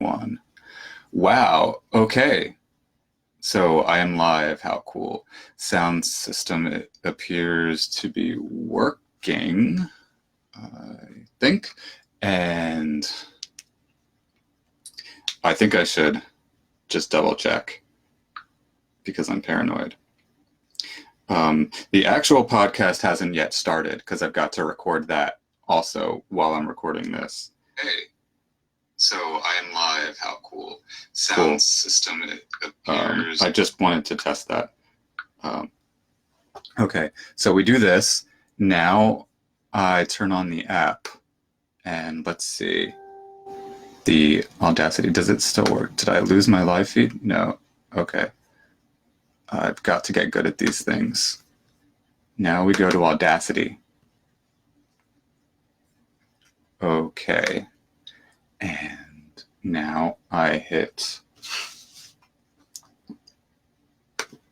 One. Wow. Okay. So I am live. How cool. Sound system it appears to be working, I think. And I think I should just double check because I'm paranoid. The actual podcast hasn't yet started because I've got to record that also while I'm recording this. Hey. So I am live. How cool. Sound system it appears. I just wanted to test that. Okay, so we do this. Now I turn on the app and let's see. The Audacity, does it still work? Did I lose my live feed? No. Okay. I've got to get good at these things. Now we go to Audacity. Okay. And now I hit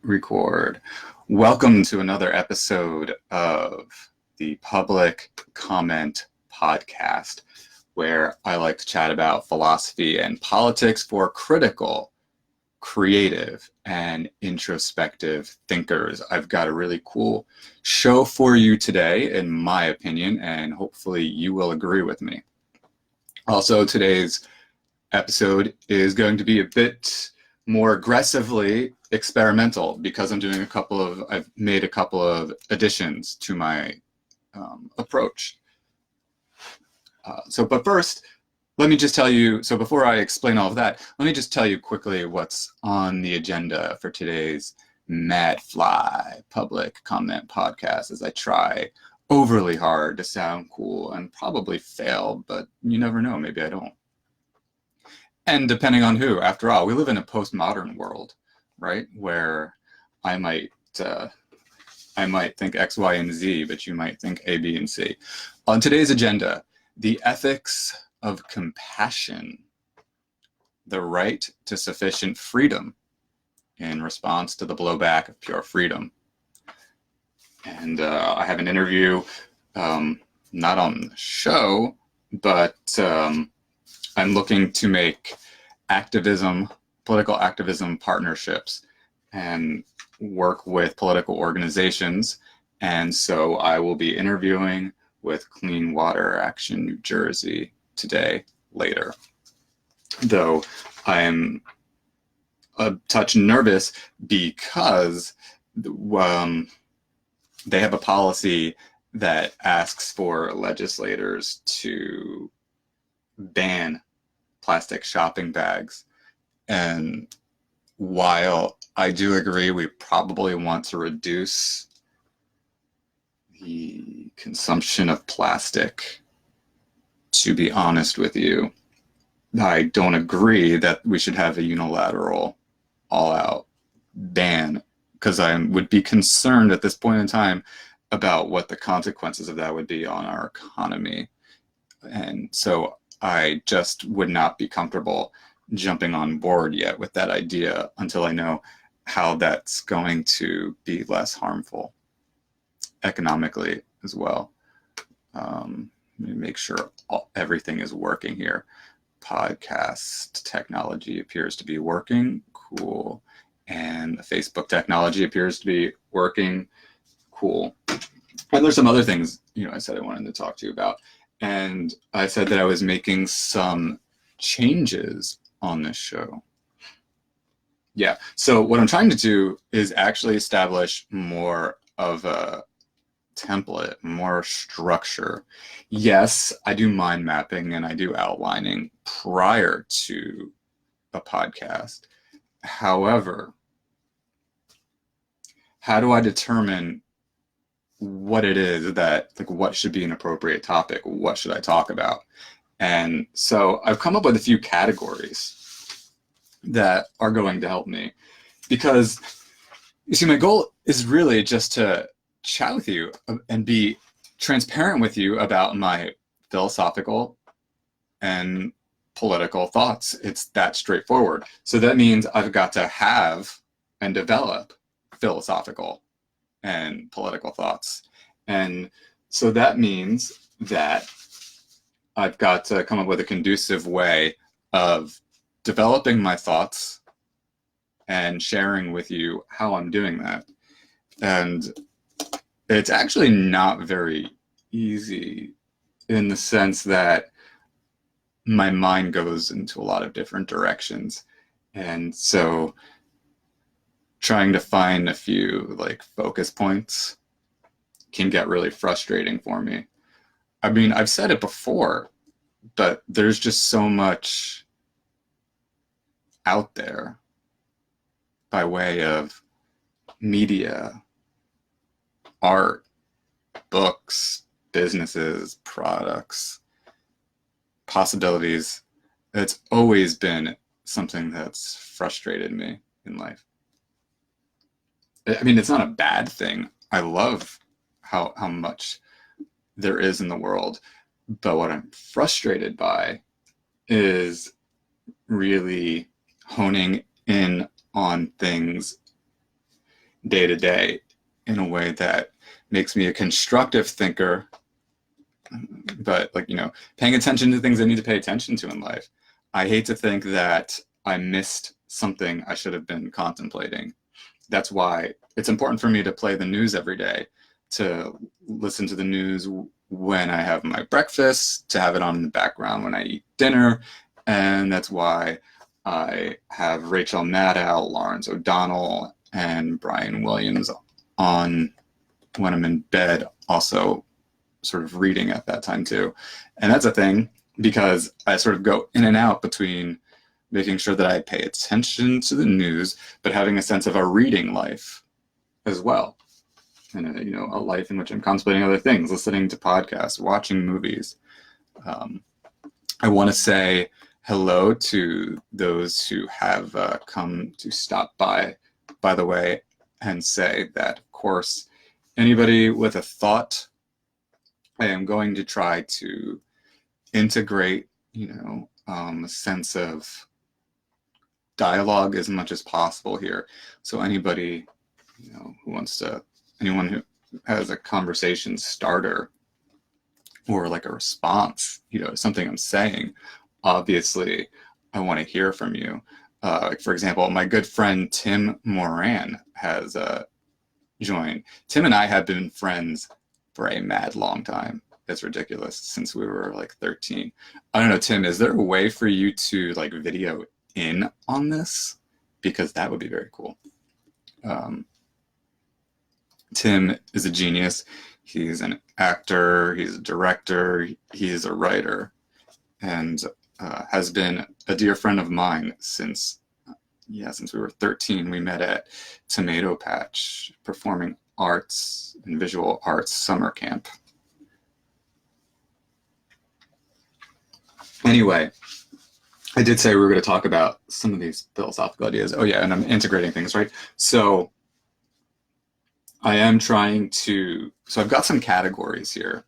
record. Welcome to another episode of the Public Comment Podcast, where I like to chat about philosophy and politics for critical, creative, and introspective thinkers. I've got a really cool show for you today, in my opinion, and hopefully you will agree with me. Also, today's episode is going to be a bit more aggressively experimental because I've made a couple of additions to my approach. But first, let me just tell you, so before I explain all of that, let me just tell you quickly what's on the agenda for today's Mad Fly Public Comment Podcast as I try overly hard to sound cool and probably fail, but you never know, maybe I don't. And depending on who, after all, we live in a postmodern world, right? Where I might think X, Y, and Z, but you might think A, B, and C. On today's agenda, the ethics of compassion, the right to sufficient freedom in response to the blowback of pure freedom. And I have an interview, not on the show, but I'm looking to make political activism partnerships and work with political organizations. And so I will be interviewing with Clean Water Action New Jersey today, later. Though I'm a touch nervous because they have a policy that asks for legislators to ban plastic shopping bags. And while I do agree we probably want to reduce the consumption of plastic, to be honest with you, I don't agree that we should have a unilateral, all-out ban, because I would be concerned at this point in time about what the consequences of that would be on our economy. And so I just would not be comfortable jumping on board yet with that idea until I know how that's going to be less harmful economically as well. Let me make sure everything is working here. Podcast technology appears to be working. Cool. And the Facebook technology appears to be working. Cool. And there's some other things, I said I wanted to talk to you about. And I said that I was making some changes on this show. Yeah, so what I'm trying to do is actually establish more of a template, more structure. Yes, I do mind mapping and I do outlining prior to a podcast. However, how do I determine what it is that, what should be an appropriate topic? What should I talk about? And so I've come up with a few categories that are going to help me, because you see, my goal is really just to chat with you and be transparent with you about my philosophical and political thoughts. It's that straightforward. So that means I've got to have and develop philosophical and political thoughts. And so that means that I've got to come up with a conducive way of developing my thoughts and sharing with you how I'm doing that. And it's actually not very easy in the sense that my mind goes into a lot of different directions. And so trying to find a few like focus points can get really frustrating for me. I mean, I've said it before, but there's just so much out there by way of media, art, books, businesses, products, possibilities. It's always been something that's frustrated me in life. I mean, it's not a bad thing. I love how much there is in the world, but what I'm frustrated by is really honing in on things day to day in a way that makes me a constructive thinker, but like, paying attention to things I need to pay attention to in life. I hate to think that I missed something I should have been contemplating. That's why it's important for me to play the news every day, to listen to the news when I have my breakfast, to have it on in the background when I eat dinner. And that's why I have Rachel Maddow, Lawrence O'Donnell, and Brian Williams on when I'm in bed, also sort of reading at that time too. And that's a thing because I sort of go in and out between making sure that I pay attention to the news, but having a sense of a reading life as well. And a life in which I'm contemplating other things, listening to podcasts, watching movies. I want to say hello to those who have come to stop by the way, and say that, of course, anybody with a thought, I am going to try to integrate, a sense of dialogue as much as possible here. So anybody, anyone who has a conversation starter or like a response, something I'm saying, obviously I want to hear from you. Like for example, my good friend Tim Moran has joined. Tim and I have been friends for a mad long time. It's ridiculous, since we were like 13. I don't know, Tim, is there a way for you to like video in on this? Because that would be very cool. Tim is a genius. He's an actor, he's a director, he's a writer, and has been a dear friend of mine since we were 13. We met at Tomato Patch Performing Arts and Visual Arts Summer Camp. Anyway, I did say we were going to talk about some of these philosophical ideas. Oh yeah, and I'm integrating things, right? So I am trying to, so I've got some categories here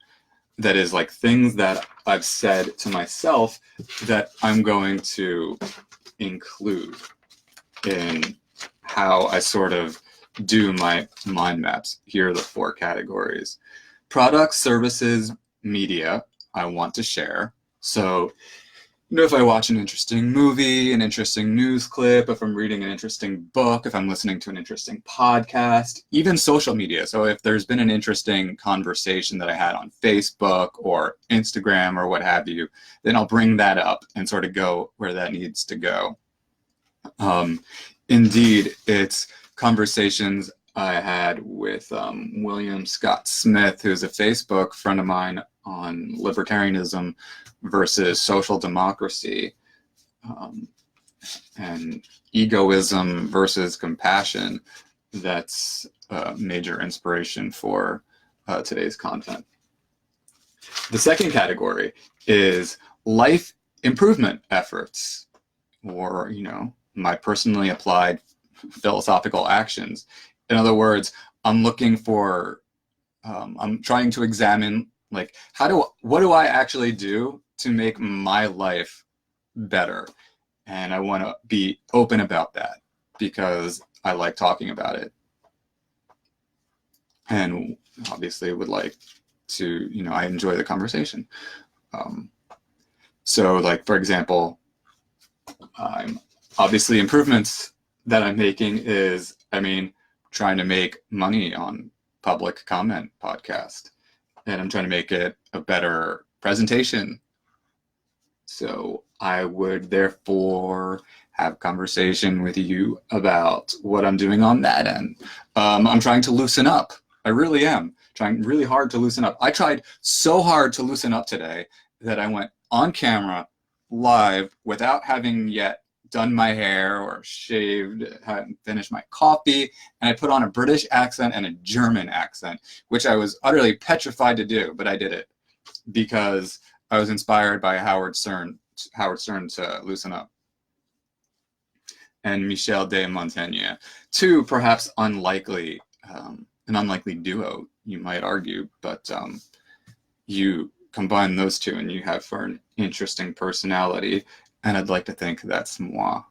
that is like things that I've said to myself that I'm going to include in how I sort of do my mind maps. Here are the 4 categories. Products, services, media, I want to share. So, if I watch an interesting movie, an interesting news clip, if I'm reading an interesting book, if I'm listening to an interesting podcast, even social media. So if there's been an interesting conversation that I had on Facebook or Instagram or what have you, then I'll bring that up and sort of go where that needs to go. Indeed, it's conversations I had with William Scott Smith, who's a Facebook friend of mine, on libertarianism versus social democracy, and egoism versus compassion. That's a major inspiration for today's content. The second category is life improvement efforts, or, my personally applied philosophical actions. In other words, I'm looking for, I'm trying to examine, like, what do I actually do to make my life better? And I want to be open about that because I like talking about it. And obviously would like to, I enjoy the conversation. So like, for example, Obviously, improvements that I'm making is, trying to make money on public comment podcast, and I'm trying to make it a better presentation. So I would therefore have conversation with you about what I'm doing on that end. I'm trying to loosen up. I really am trying really hard to loosen up. I tried so hard to loosen up today that I went on camera live without having yet done my hair or shaved, hadn't finished my coffee, and I put on a British accent and a German accent, which I was utterly petrified to do, but I did it because I was inspired by Howard Stern to loosen up, and Michel de Montaigne, two perhaps unlikely, an unlikely duo, you might argue, but you combine those two and you have for an interesting personality, and I'd like to think that's moi.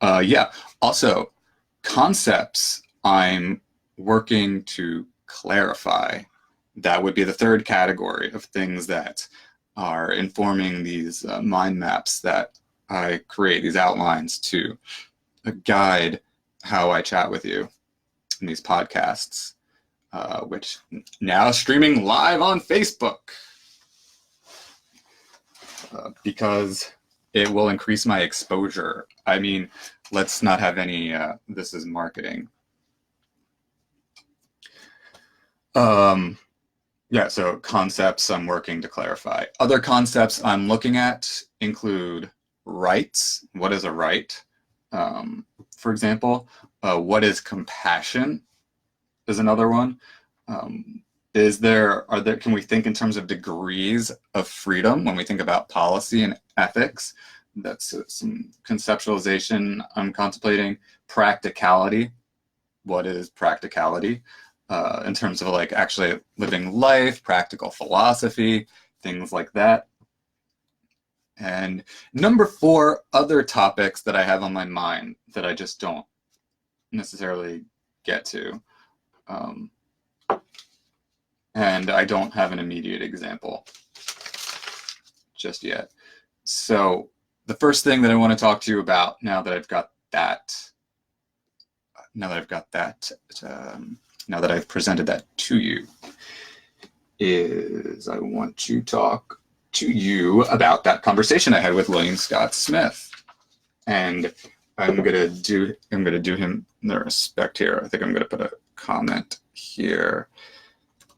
Yeah, also, concepts I'm working to clarify. That would be the third category of things that are informing these mind maps that I create, these outlines to guide how I chat with you in these podcasts, which now streaming live on Facebook, because it will increase my exposure. Let's not have any, this is marketing. Yeah, so concepts I'm working to clarify. Other concepts I'm looking at include rights. What is a right? For example, what is compassion is another one. Can we think in terms of degrees of freedom when we think about policy and ethics? That's some conceptualization I'm contemplating. Practicality. What is practicality? In terms of like actually living life, practical philosophy, things like that. And number 4, other topics that I have on my mind that I just don't necessarily get to. And I don't have an immediate example just yet. So the first thing that I want to talk to you about now that I've presented that to you, is I want to talk to you about that conversation I had with William Scott Smith. And I'm gonna do him the respect here. I think I'm gonna put a comment here.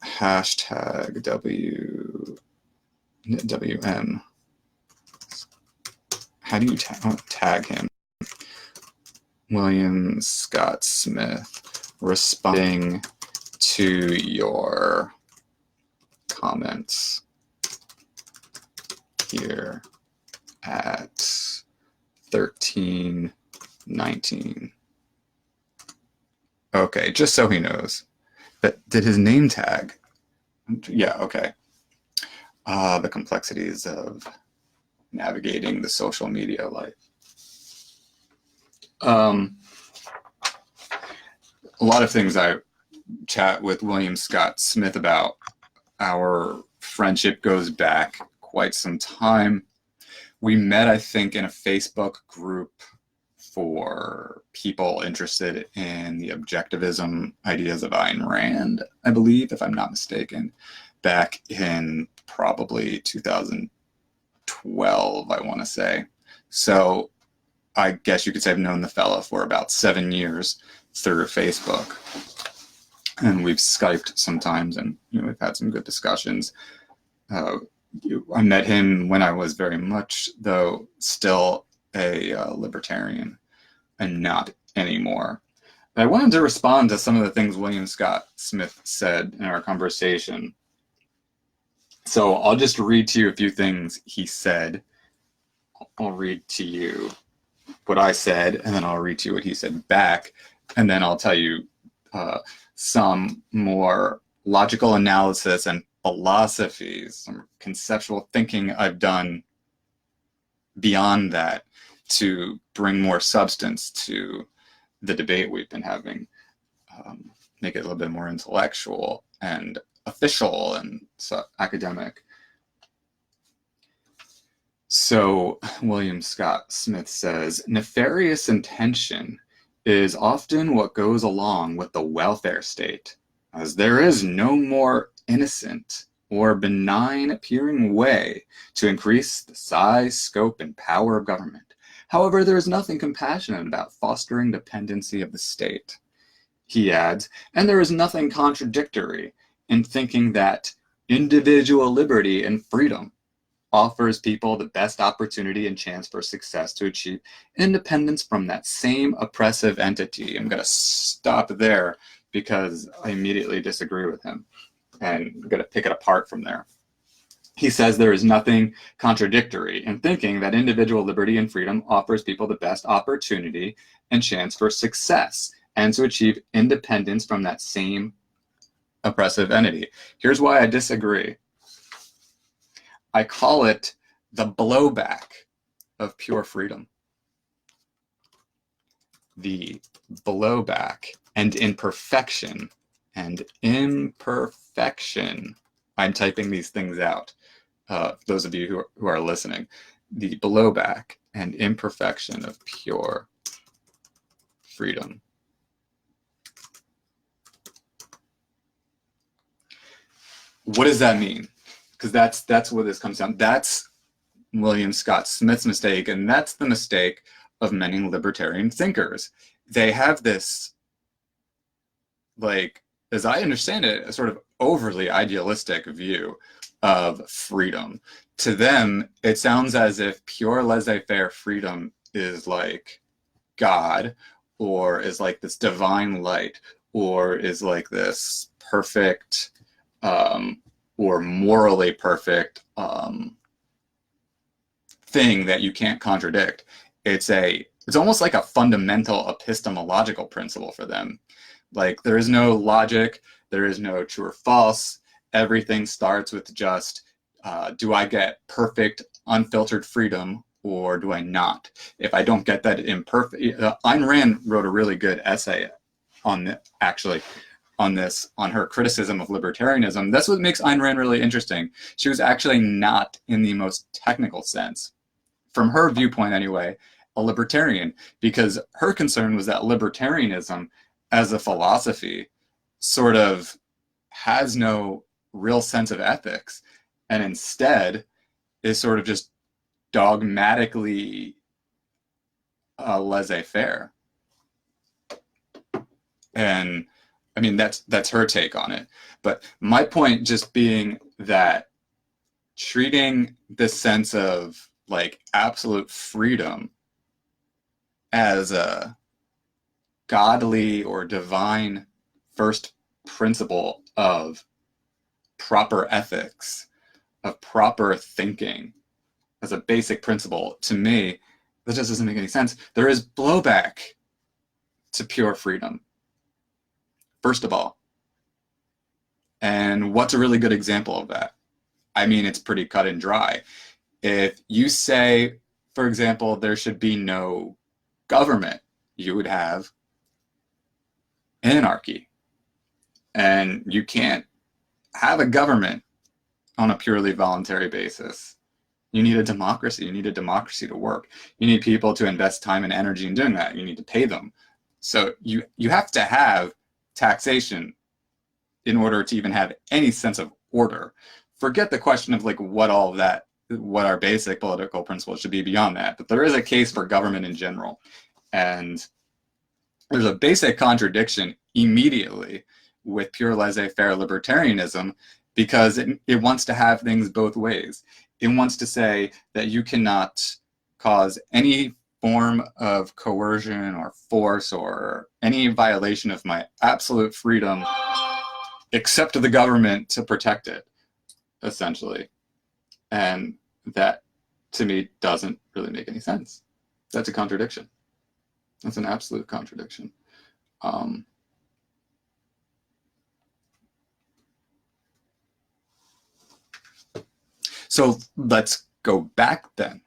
Hashtag WM. How do you tag him? William Scott Smith responding to your comments here at 13:19. Okay, just so he knows. But did his name tag? Yeah, okay. The complexities of navigating the social media life. A lot of things I chat with William Scott Smith about. Our friendship goes back quite some time. We met, I think, in a Facebook group for people interested in the objectivism ideas of Ayn Rand, I believe, if I'm not mistaken, back in probably 2012, I want to say. So I guess you could say I've known the fella for about 7 years through Facebook. And we've Skyped sometimes, and we've had some good discussions. I met him when I was very much, though, still a libertarian, and not anymore. But I wanted to respond to some of the things William Scott Smith said in our conversation. So I'll just read to you a few things he said. I'll read to you what I said, and then I'll read to you what he said back, and then I'll tell you some more logical analysis and philosophies, some conceptual thinking I've done beyond that to bring more substance to the debate we've been having, make it a little bit more intellectual and official and academic. So William Scott Smith says, nefarious intention is often what goes along with the welfare state, as there is no more innocent or benign appearing way to increase the size, scope, and power of government. However, there is nothing compassionate about fostering dependency of the state. He adds, and there is nothing contradictory in thinking that individual liberty and freedom offers people the best opportunity and chance for success to achieve independence from that same oppressive entity. I'm going to stop there because I immediately disagree with him, and I'm going to pick it apart from there. He says there is nothing contradictory in thinking that individual liberty and freedom offers people the best opportunity and chance for success and to achieve independence from that same oppressive entity. Here's why I disagree. I call it the blowback of pure freedom. The blowback and imperfection. I'm typing these things out. Those of you who are listening. The blowback and imperfection of pure freedom. What does that mean? Because that's what this comes down. That's William Scott Smith's mistake, and that's the mistake of many libertarian thinkers. They have this, like, as I understand it, a sort of overly idealistic view of freedom. To them, it sounds as if pure laissez-faire freedom is like God, or is like this divine light, or is like this perfect or morally perfect thing that you can't contradict. It's almost like a fundamental epistemological principle for them. Like, there is no logic, there is no true or false. Everything starts with just, do I get perfect, unfiltered freedom, or do I not? If I don't get that imperfect, Ayn Rand wrote a really good essay on her criticism of libertarianism. That's what makes Ayn Rand really interesting. She was actually not, in the most technical sense, from her viewpoint anyway, a libertarian, because her concern was that libertarianism as a philosophy sort of has no real sense of ethics, and instead is sort of just dogmatically laissez-faire. And I mean, that's her take on it. But my point just being that treating this sense of like absolute freedom as a godly or divine first principle of proper ethics, of proper thinking, as a basic principle, to me, that just doesn't make any sense. There is blowback to pure freedom, first of all. And what's a really good example of that? I mean, it's pretty cut and dry. If you say, for example, there should be no government, you would have anarchy. And you can't have a government on a purely voluntary basis. You need a democracy. You need a democracy to work. You need people to invest time and energy in doing that. You need to pay them. So you have to have taxation in order to even have any sense of order. Forget the question of like what our basic political principles should be beyond that. But there is a case for government in general. And there's a basic contradiction immediately with pure laissez-faire libertarianism, because it wants to have things both ways. It wants to say that you cannot cause any form of coercion or force or any violation of my absolute freedom except the government to protect it, essentially. And that, to me, doesn't really make any sense. That's a contradiction. That's an absolute contradiction. So let's go back then.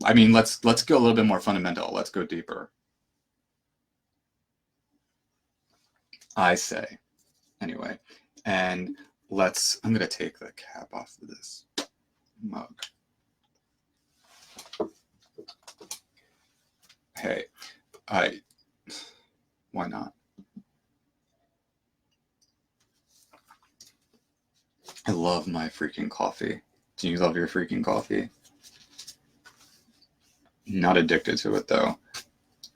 I mean, let's go a little bit more fundamental. Let's go deeper. I say, anyway. And I'm going to take the cap off of this mug. I why not? I love my freaking coffee. Do you love your freaking coffee? Not addicted to it though.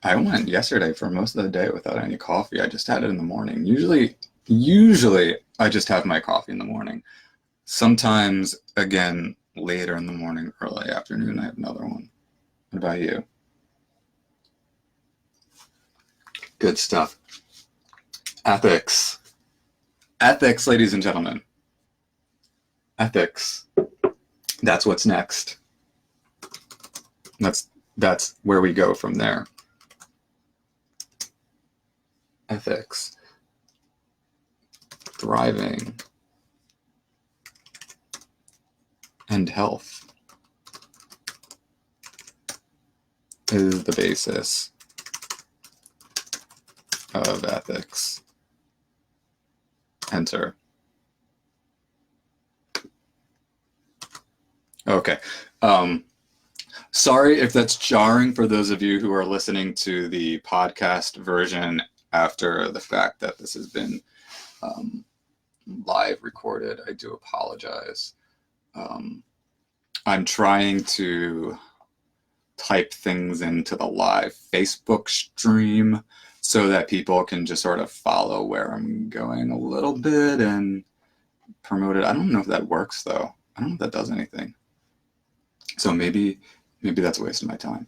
I went yesterday for most of the day without any coffee. I just had it in the morning. Usually I just have my coffee in the morning. Sometimes, again, later in the morning, early afternoon, I have another one. What about you? Good stuff. Ethics. Ethics, ladies and gentlemen. Ethics. That's what's next. That's where we go from there. Ethics. Thriving. And health is the basis of ethics. Enter. Okay. Sorry if that's jarring for those of you who are listening to the podcast version after the fact that this has been live recorded. I do apologize. I'm trying to type things into the live Facebook stream so that people can just sort of follow where I'm going a little bit and promote it. I don't know if that works though. I don't know if that does anything. So maybe that's a waste of my time.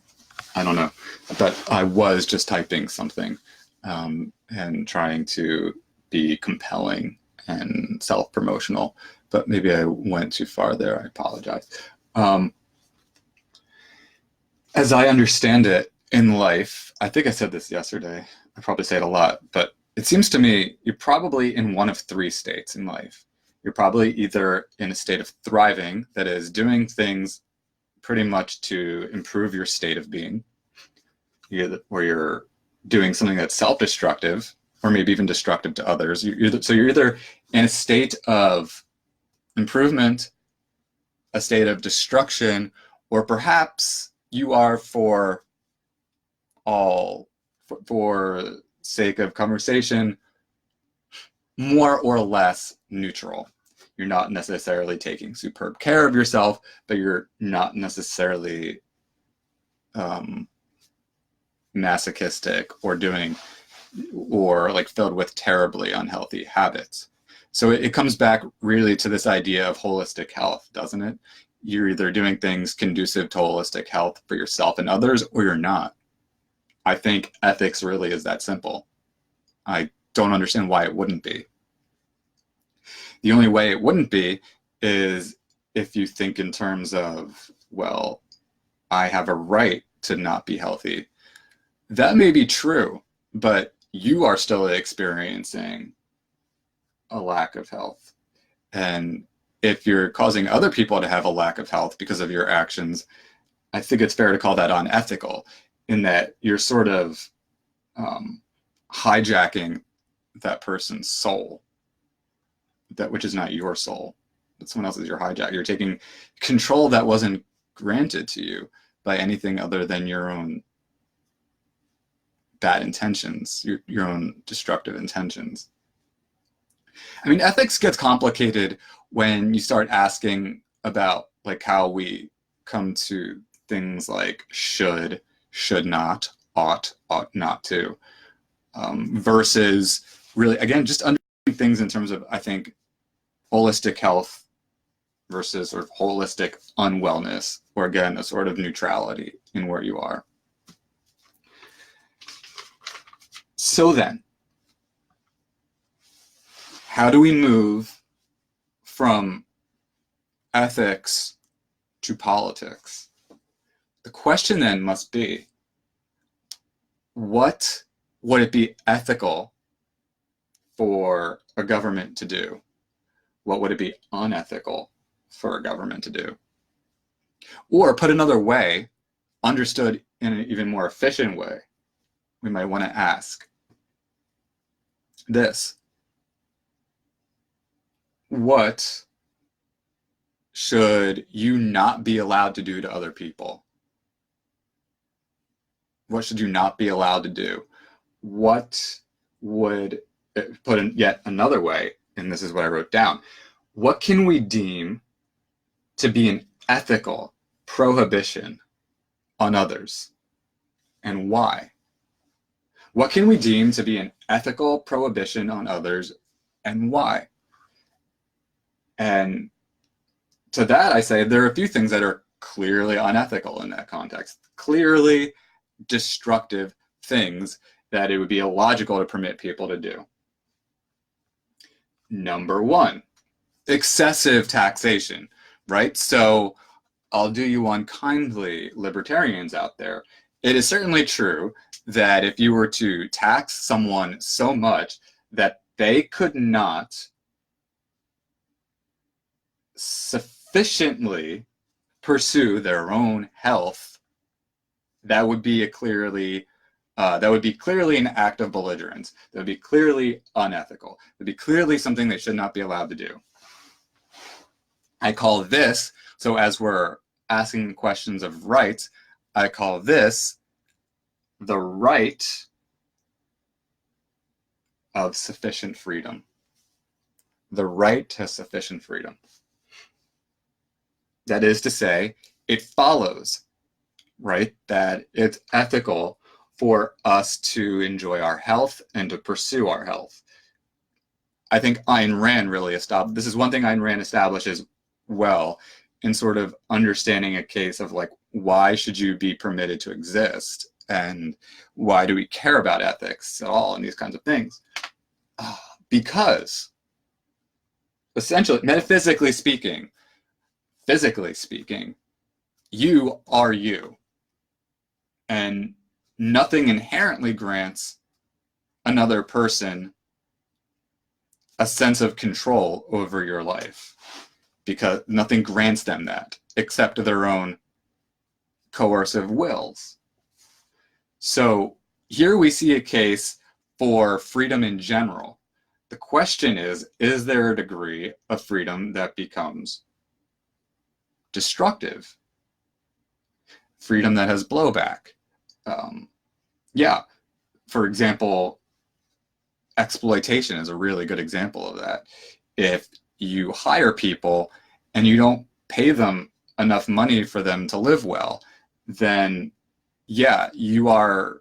I don't know. But I was just typing something and trying to be compelling and self-promotional, but maybe I went too far there. I apologize. As I understand it in life, I think I said this yesterday, I probably say it a lot, but it seems to me you're probably in one of three states in life. You're probably either in a state of thriving, that is doing things pretty much to improve your state of being, or you're doing something that's self-destructive, or maybe even destructive to others. So you're either in a state of improvement, a state of destruction, or perhaps you are, for sake of conversation, more or less neutral. You're not necessarily taking superb care of yourself, but you're not necessarily masochistic or like filled with terribly unhealthy habits. So it comes back really to this idea of holistic health, doesn't it? You're either doing things conducive to holistic health for yourself and others, or you're not. I think ethics really is that simple. I don't understand why it wouldn't be. The only way it wouldn't be is if you think in terms of, well, I have a right to not be healthy. That may be true, but you are still experiencing a lack of health. And if you're causing other people to have a lack of health because of your actions, I think it's fair to call that unethical, in that you're sort of hijacking that person's soul, which is not your soul. But someone else's your hijack. You're taking control that wasn't granted to you by anything other than your own bad intentions, your own destructive intentions. I mean, ethics gets complicated when you start asking about like how we come to things like should not, ought not to, versus really, again, just understanding things in terms of, I think, holistic health versus sort of holistic unwellness, or again, a sort of neutrality in where you are. So then, how do we move from ethics to politics? The question then must be, what would it be ethical for a government to do? What would it be unethical for a government to do? Or put another way, understood in an even more efficient way, we might want to ask this: what should you not be allowed to do to other people? What should you not be allowed to do? What would, put in yet another way, and this is what I wrote down, what can we deem to be an ethical prohibition on others, and why? What can we deem to be an ethical prohibition on others, and why? And to that I say there are a few things that are clearly unethical in that context, clearly destructive things that it would be illogical to permit people to do. Number one, excessive taxation, right? So I'll do you one kindly, libertarians out there. It is certainly true that if you were to tax someone so much that they could not sufficiently pursue their own health, that would be clearly an act of belligerence. That would be clearly unethical. It would be clearly something they should not be allowed to do. I call this, so as we're asking questions of rights, I call this the right of sufficient freedom. The right to sufficient freedom. That is to say, it follows, right, that it's ethical for us to enjoy our health and to pursue our health. I think Ayn Rand really established, this is one thing Ayn Rand establishes well in sort of understanding a case of like, why should you be permitted to exist? And why do we care about ethics at all and these kinds of things? Because essentially, metaphysically speaking, physically speaking, you are you. And nothing inherently grants another person a sense of control over your life, because nothing grants them that except their own coercive wills. So here we see a case for freedom in general. The question is there a degree of freedom that becomes destructive? Freedom that has blowback. Yeah, for example, exploitation is a really good example of that. If you hire people and you don't pay them enough money for them to live well, then yeah, you are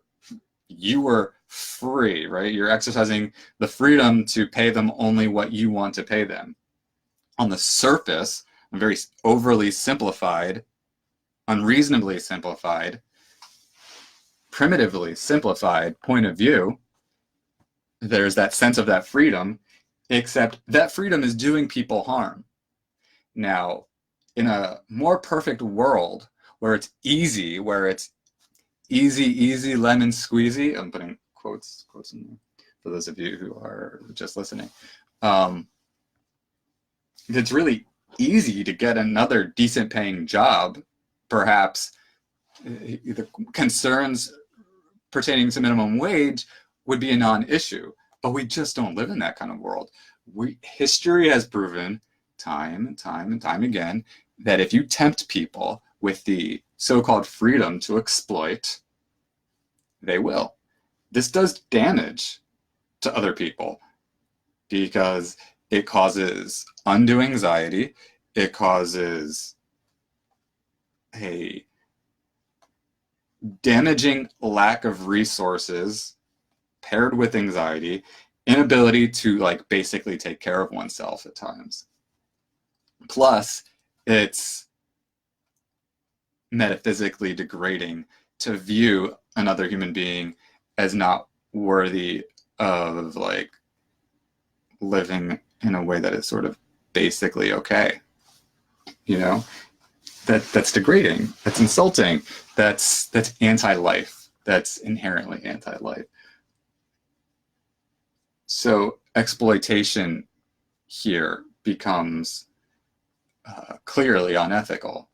free, right? You're exercising the freedom to pay them only what you want to pay them. On the surface, a very overly simplified, unreasonably simplified, primitively simplified point of view, there's that sense of that freedom, except that freedom is doing people harm. Now, in a more perfect world where it's easy lemon squeezy, I'm putting quotes in there for those of you who are just listening. It's really easy to get another decent paying job. Perhaps the concerns pertaining to minimum wage would be a non-issue, but we just don't live in that kind of world. History has proven time and time again that if you tempt people with the so-called freedom to exploit, they will. This does damage to other people because it causes undue anxiety. It causes a damaging lack of resources paired with anxiety, inability to like basically take care of oneself at times. Plus, it's metaphysically degrading to view another human being as not worthy of like living in a way that is sort of basically okay. You know, that's degrading, that's insulting, that's anti-life, that's inherently anti-life. So exploitation here becomes clearly unethical,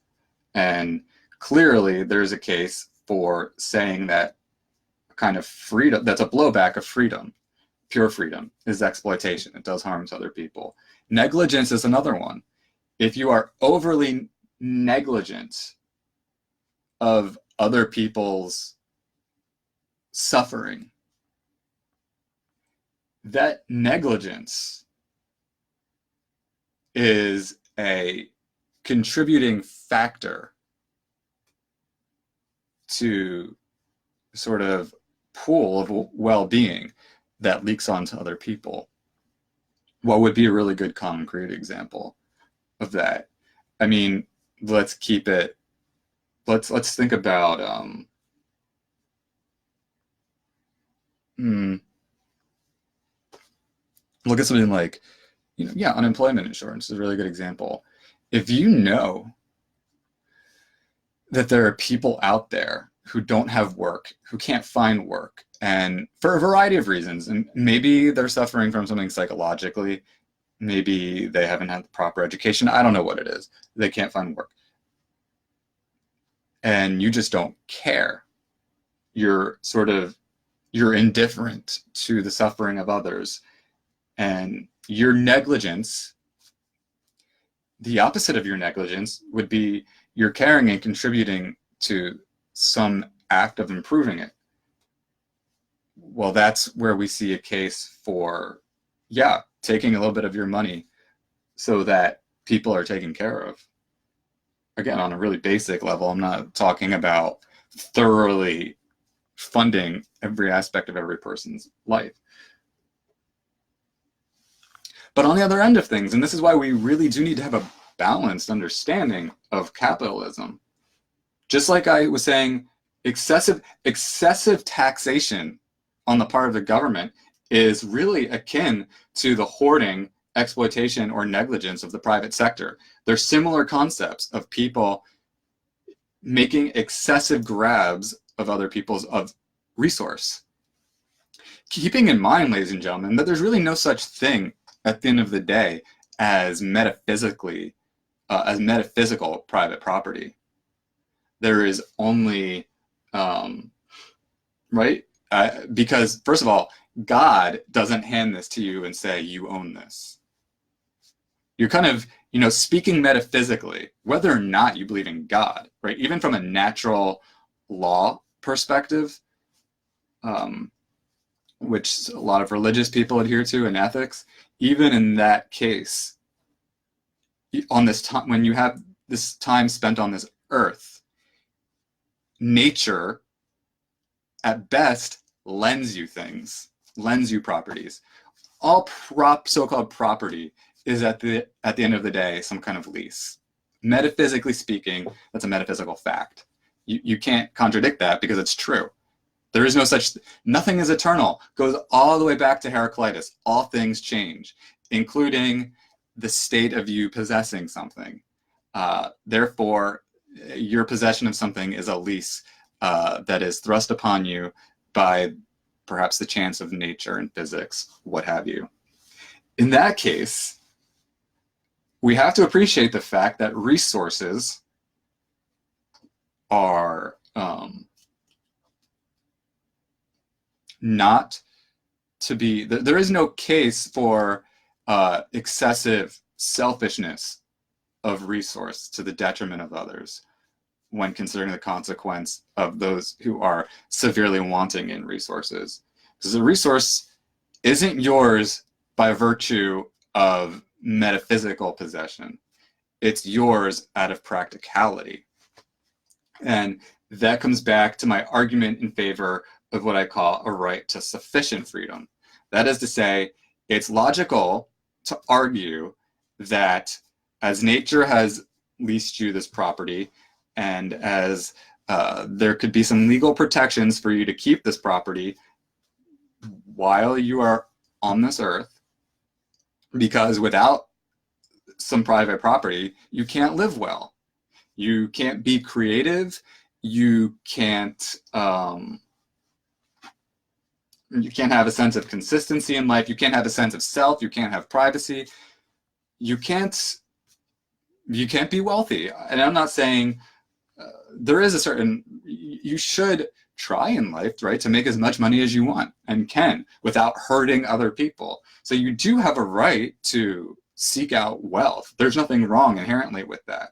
and clearly there's a case for saying that kind of freedom, that's a blowback of freedom. Pure freedom is exploitation. It does harm to other people. Negligence is another one. If you are overly negligent of other people's suffering, that negligence is a contributing factor to sort of pool of well-being that leaks onto other people. What would be a really good concrete example of that? I mean, let's keep it, let's think about look at something like, unemployment insurance is a really good example. If you know that there are people out there who don't have work, who can't find work, and for a variety of reasons, and maybe they're suffering from something psychologically, maybe they haven't had the proper education, I don't know what it is, they can't find work, and you just don't care. You're indifferent to the suffering of others, and your negligence, the opposite of your negligence would be you're caring and contributing to some act of improving it. Well, that's where we see a case for, taking a little bit of your money so that people are taken care of. Again, on a really basic level, I'm not talking about thoroughly funding every aspect of every person's life. But on the other end of things, and this is why we really do need to have a balanced understanding of capitalism. Just like I was saying, excessive taxation on the part of the government is really akin to the hoarding, exploitation, or negligence of the private sector. They're similar concepts of people making excessive grabs of other people's resource. Keeping in mind, ladies and gentlemen, that there's really no such thing at the end of the day as metaphysical private property. There is only, right? Because first of all, God doesn't hand this to you and say, you own this. You're kind of, speaking metaphysically, whether or not you believe in God, right? Even from a natural law perspective, which a lot of religious people adhere to in ethics, even in that case, on this time, when you have this time spent on this earth, nature at best lends you things, lends you properties. All so-called property is at the end of the day some kind of lease. Metaphysically speaking, that's a metaphysical fact. You can't contradict that because it's true. There is no such, nothing is eternal. Goes all the way back to Heraclitus. All things change, including the state of you possessing something. Therefore, your possession of something is a lease that is thrust upon you by perhaps the chance of nature and physics, what have you. In that case, we have to appreciate the fact that resources are not to be, there is no case for excessive selfishness of resource to the detriment of others when considering the consequence of those who are severely wanting in resources. Because the resource isn't yours by virtue of metaphysical possession. It's yours out of practicality. And that comes back to my argument in favor of what I call a right to sufficient freedom. That is to say, it's logical to argue that as nature has leased you this property, and as there could be some legal protections for you to keep this property while you are on this earth, because without some private property, you can't live well. You can't be creative. You can't have a sense of consistency in life. You can't have a sense of self. You can't have privacy. You can't be wealthy. And I'm not saying there is a certain, you should try in life, right, to make as much money as you want and can without hurting other people. So you do have a right to seek out wealth. There's nothing wrong inherently with that.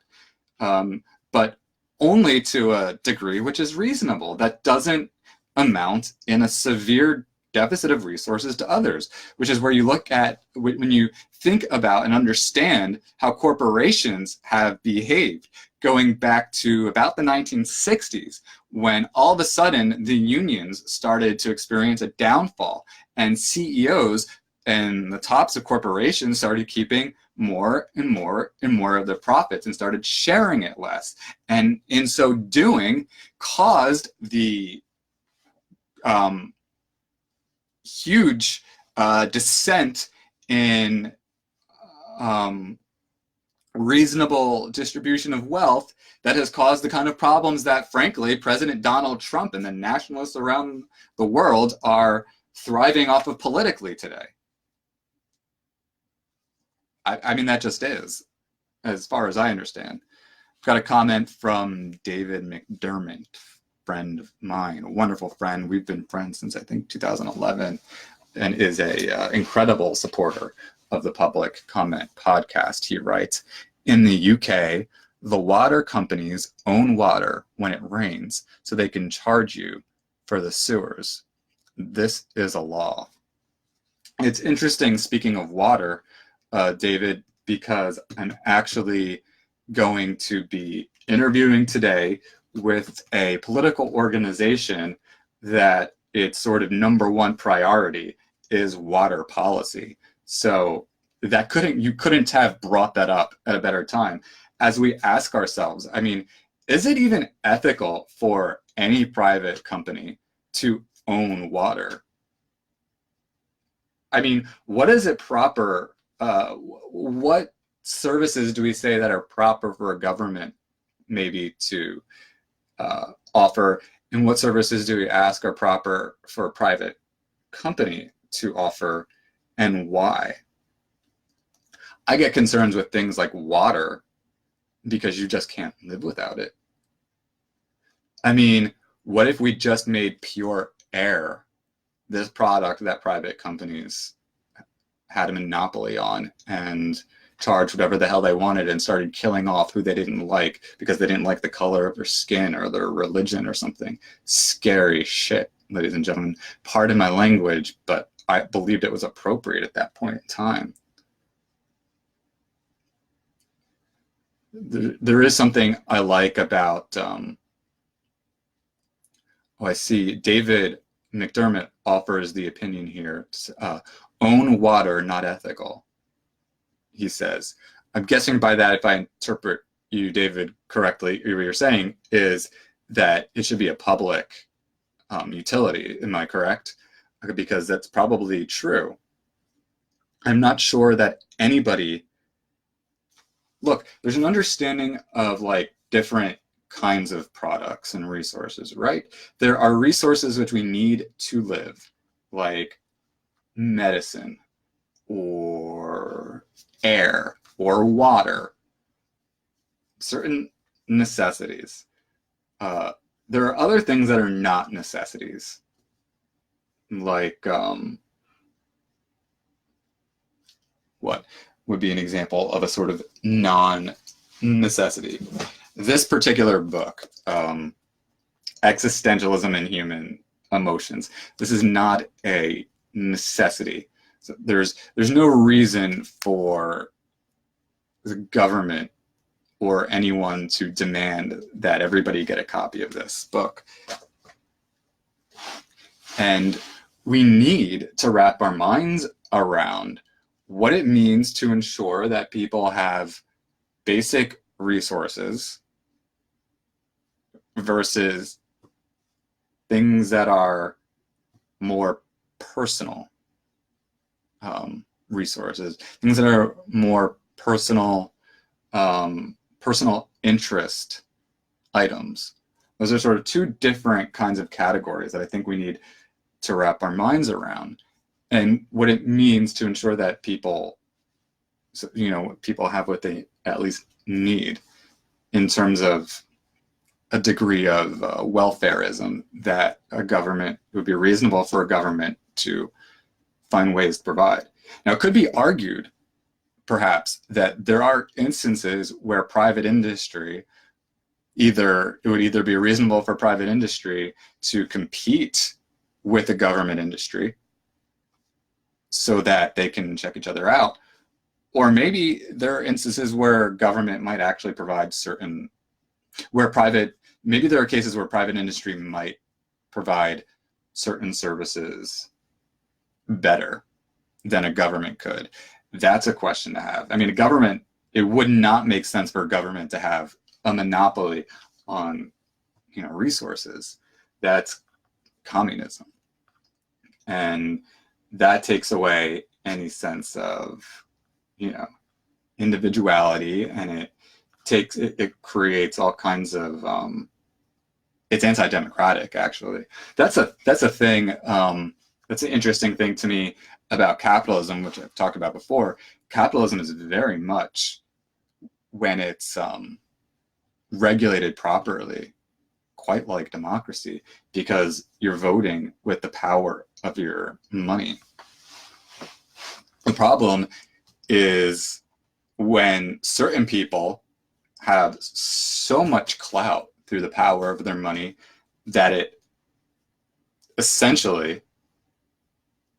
But only to a degree which is reasonable. That doesn't amount in a severe deficit of resources to others, which is where you look at, when you think about and understand how corporations have behaved, going back to about the 1960s, when all of a sudden the unions started to experience a downfall, and CEOs and the tops of corporations started keeping more and more and more of the profits and started sharing it less. And in so doing, caused the huge descent in reasonable distribution of wealth that has caused the kind of problems that, frankly, President Donald Trump and the nationalists around the world are thriving off of politically today. I mean, that just is, as far as I understand. I've got a comment from David McDermott, friend of mine, a wonderful friend. We've been friends since, I think, 2011, and is a incredible supporter of the Public Comment podcast. He writes, in the UK, the water companies own water when it rains, so they can charge you for the sewers. This is a law. It's interesting, speaking of water, David, because I'm actually going to be interviewing today with a political organization that its sort of number one priority is water policy. So that you couldn't have brought that up at a better time. As we ask ourselves, I mean, is it even ethical for any private company to own water? I mean, what is it proper? What services do we say that are proper for a government maybe to offer, and what services do we ask are proper for a private company to offer, and why? I get concerns with things like water because you just can't live without it. I mean, what if we just made pure air this product that private companies had a monopoly on and charged whatever the hell they wanted and started killing off who they didn't like because they didn't like the color of their skin or their religion or something? Scary shit, ladies and gentlemen. Pardon my language, but I believed it was appropriate at that point in time. There is something I like about, I see David McDermott offers the opinion here, own water, not ethical, he says. I'm guessing by that, if I interpret you, David, correctly, what you're saying is that it should be a public utility. Am I correct? Because that's probably true. I'm not sure that anybody, look, there's an understanding of like different kinds of products and resources, right? There are resources which we need to live, like medicine or air or water, certain necessities. There are other things that are not necessities, like what would be an example of a sort of non-necessity? This particular book, Existentialism and Human Emotions, this is not a necessity. So there's no reason for the government or anyone to demand that everybody get a copy of this book. And we need to wrap our minds around what it means to ensure that people have basic resources versus things that are more personal resources, things that are more personal interest items. Those are sort of two different kinds of categories that I think we need to wrap our minds around, and what it means to ensure that people, people have what they at least need in terms of a degree of welfareism that a government, it would be reasonable for a government to find ways to provide. Now, it could be argued, perhaps, that there are instances where private industry it would either be reasonable for private industry to compete with the government industry so that they can check each other out, or maybe there are instances where government might actually provide maybe there are cases where private industry might provide certain services better than a government could. That's a question to have. I mean, it would not make sense for a government to have a monopoly on, resources. That's communism. And that takes away any sense of, individuality, and it creates all kinds of, it's anti-democratic, actually. That's a thing, that's an interesting thing to me about capitalism, which I've talked about before. Capitalism is very much, when it's regulated properly, quite like democracy, because you're voting with the power of your money. The problem is when certain people have so much clout through the power of their money that it essentially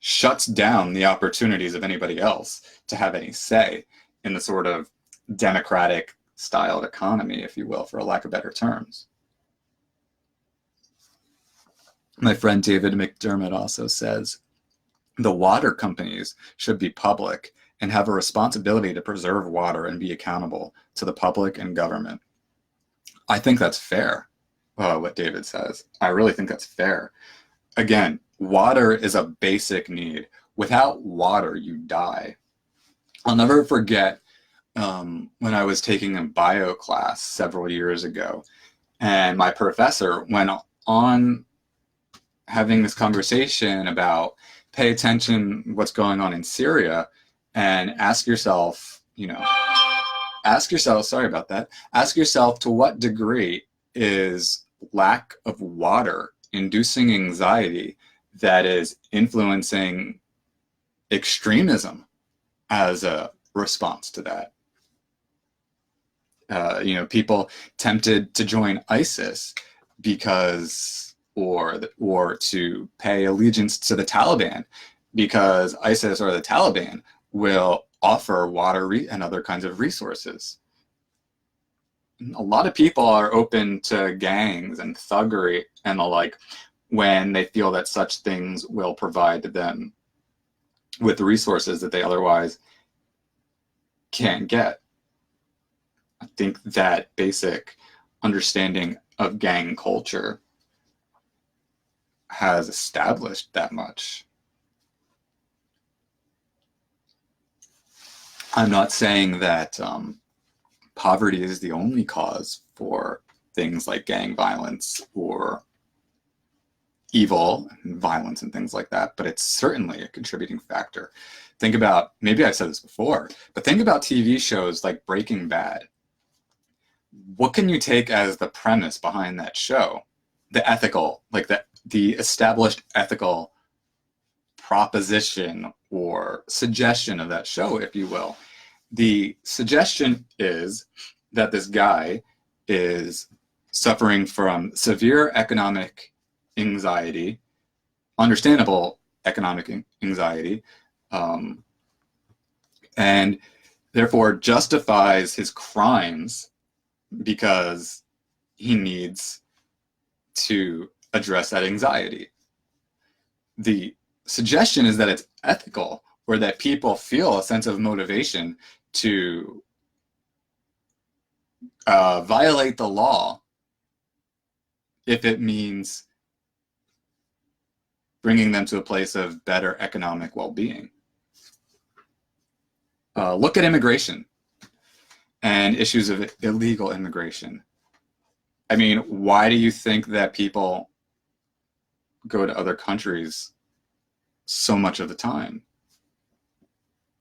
shuts down the opportunities of anybody else to have any say in the sort of democratic styled economy, if you will, for a lack of better terms. My friend David McDermott also says, the water companies should be public and have a responsibility to preserve water and be accountable to the public and government. I think that's fair, what David says. I really think that's fair. Again, water is a basic need. Without water, you die. I'll never forget when I was taking a bio class several years ago, and my professor went on having this conversation about pay attention what's going on in Syria, and ask yourself, sorry about that, ask yourself, to what degree is lack of water inducing anxiety that is influencing extremism as a response to that? People tempted to join ISIS because, or to pay allegiance to the Taliban because ISIS or the Taliban will offer water and other kinds of resources. A lot of people are open to gangs and thuggery and the like when they feel that such things will provide them with the resources that they otherwise can't get. I think that basic understanding of gang culture has established that much. I'm not saying that poverty is the only cause for things like gang violence or evil and violence and things like that, but it's certainly a contributing factor. Think about, maybe I've said this before, but think about TV shows like Breaking Bad. What can you take as the premise behind that show? The ethical, like the established ethical proposition or suggestion of that show, if you will. The suggestion is that this guy is suffering from severe economic anxiety, understandable economic anxiety, and therefore justifies his crimes because he needs to address that anxiety. The suggestion is that it's ethical, or that people feel a sense of motivation to violate the law if it means bringing them to a place of better economic well-being. Look at immigration and issues of illegal immigration. I mean, why do you think that people go to other countries so much of the time?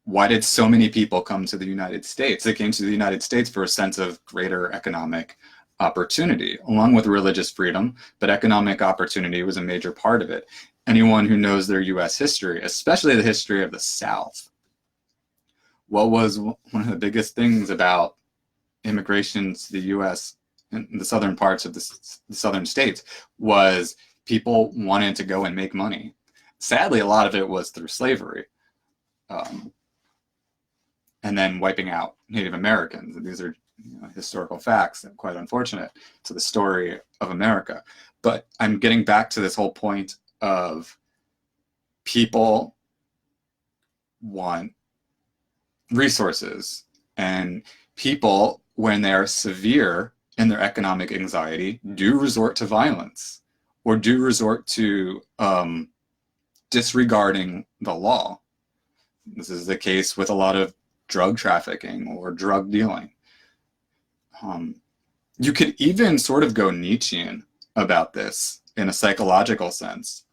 Why did so many people come to the United States? They came to the United States for a sense of greater economic opportunity, along with religious freedom, but economic opportunity was a major part of it. Anyone who knows their US history, especially the history of the South, what was one of the biggest things about immigration to the US in the southern parts of the southern states was people wanted to go and make money. Sadly, a lot of it was through slavery, and then wiping out Native Americans. These are historical facts and quite unfortunate to the story of America. But I'm getting back to this whole point of people want resources, and people, when they're severe in their economic anxiety, do resort to violence or do resort to disregarding the law. This is the case with a lot of drug trafficking or drug dealing. You could even sort of go Nietzschean about this in a psychological sense.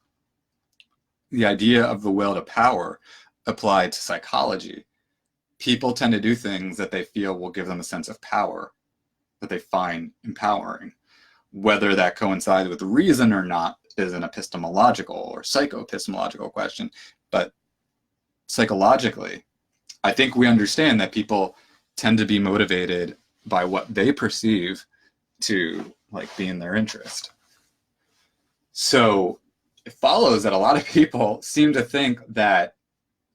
The idea of the will to power applied to psychology. People tend to do things that they feel will give them a sense of power, that they find empowering. Whether that coincides with reason or not is an epistemological or psychoepistemological question, but psychologically, I think we understand that people tend to be motivated by what they perceive to be in their interest. So it follows that a lot of people seem to think that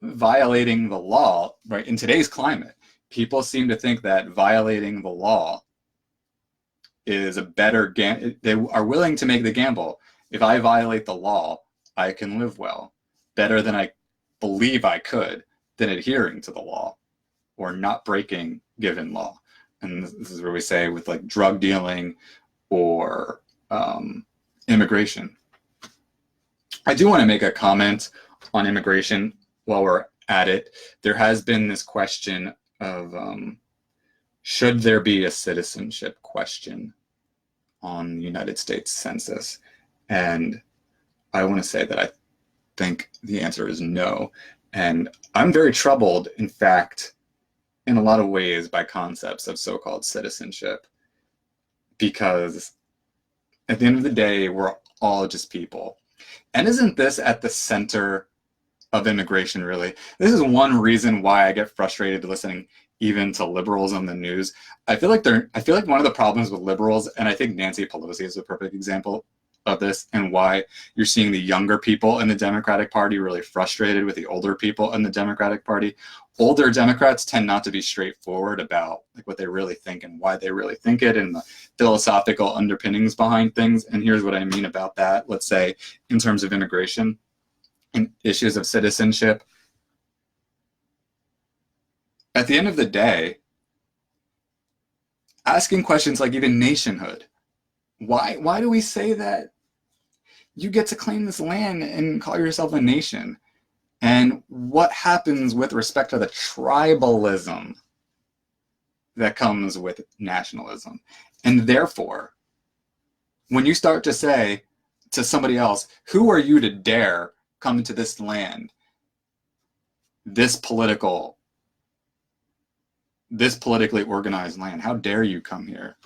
violating the law, right, in today's climate, people seem to think that violating the law is a better they are willing to make the gamble. If I violate the law, I can live well, better than I believe I could, than adhering to the law or not breaking given law. And this is where we say with drug dealing or immigration. I do want to make a comment on immigration while we're at it. There has been this question of should there be a citizenship question on the United States Census? And I want to say that I think the answer is no. And I'm very troubled, in fact, in a lot of ways by concepts of so-called citizenship, because at the end of the day, we're all just people. And isn't this at the center of immigration, really? This is one reason why I get frustrated listening even to liberals on the news. I feel like one of the problems with liberals, and I think Nancy Pelosi is a perfect example of this, and why you're seeing the younger people in the Democratic Party really frustrated with the older people in the Democratic Party. Older Democrats tend not to be straightforward about what they really think and why they really think it and the philosophical underpinnings behind things. And here's what I mean about that. Let's say in terms of immigration and issues of citizenship. At the end of the day, asking questions like even nationhood. Why do we say that you get to claim this land and call yourself a nation? And what happens with respect to the tribalism that comes with nationalism? And therefore, when you start to say to somebody else, who are you to dare come into this land, this politically organized land? How dare you come here?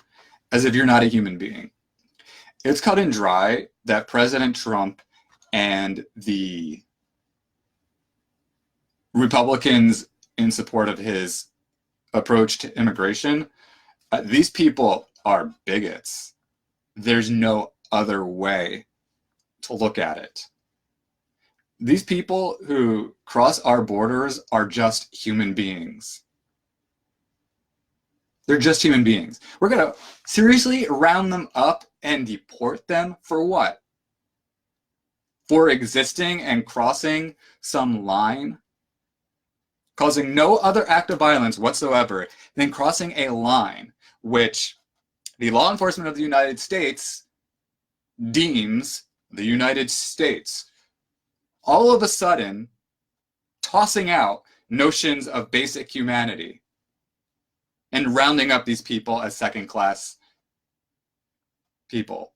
As if you're not a human being. It's cut and dry that President Trump and the Republicans in support of his approach to immigration, these people are bigots. There's no other way to look at it. These people who cross our borders are just human beings. They're just human beings. We're going to seriously round them up and deport them for what? For existing and crossing some line, causing no other act of violence whatsoever than crossing a line which the law enforcement of the United States deems the United States. All of a sudden, tossing out notions of basic humanity and rounding up these people as second-class people.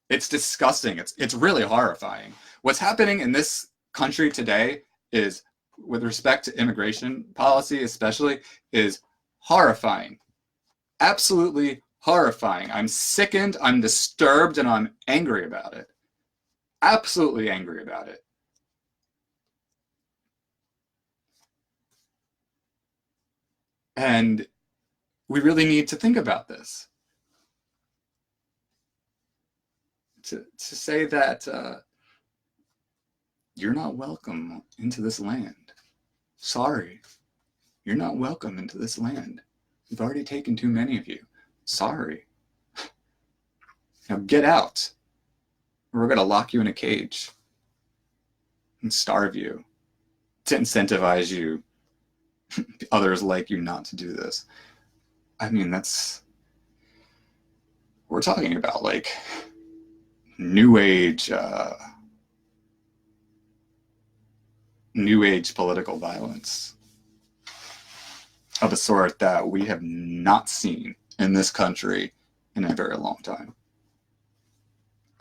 It's disgusting. It's really horrifying. What's happening in this country today is, with respect to immigration policy especially, is horrifying. Absolutely horrifying. I'm sickened, I'm disturbed, and I'm angry about it. Absolutely angry about it. And we really need to think about this. to say that you're not welcome into this land. Sorry, you're not welcome into this land. We've already taken too many of you. Sorry. Now get out. We're going to lock you in a cage and starve you to incentivize you, others like you, not to do this. I mean, we're talking about like new age political violence of a sort that we have not seen in this country in a very long time.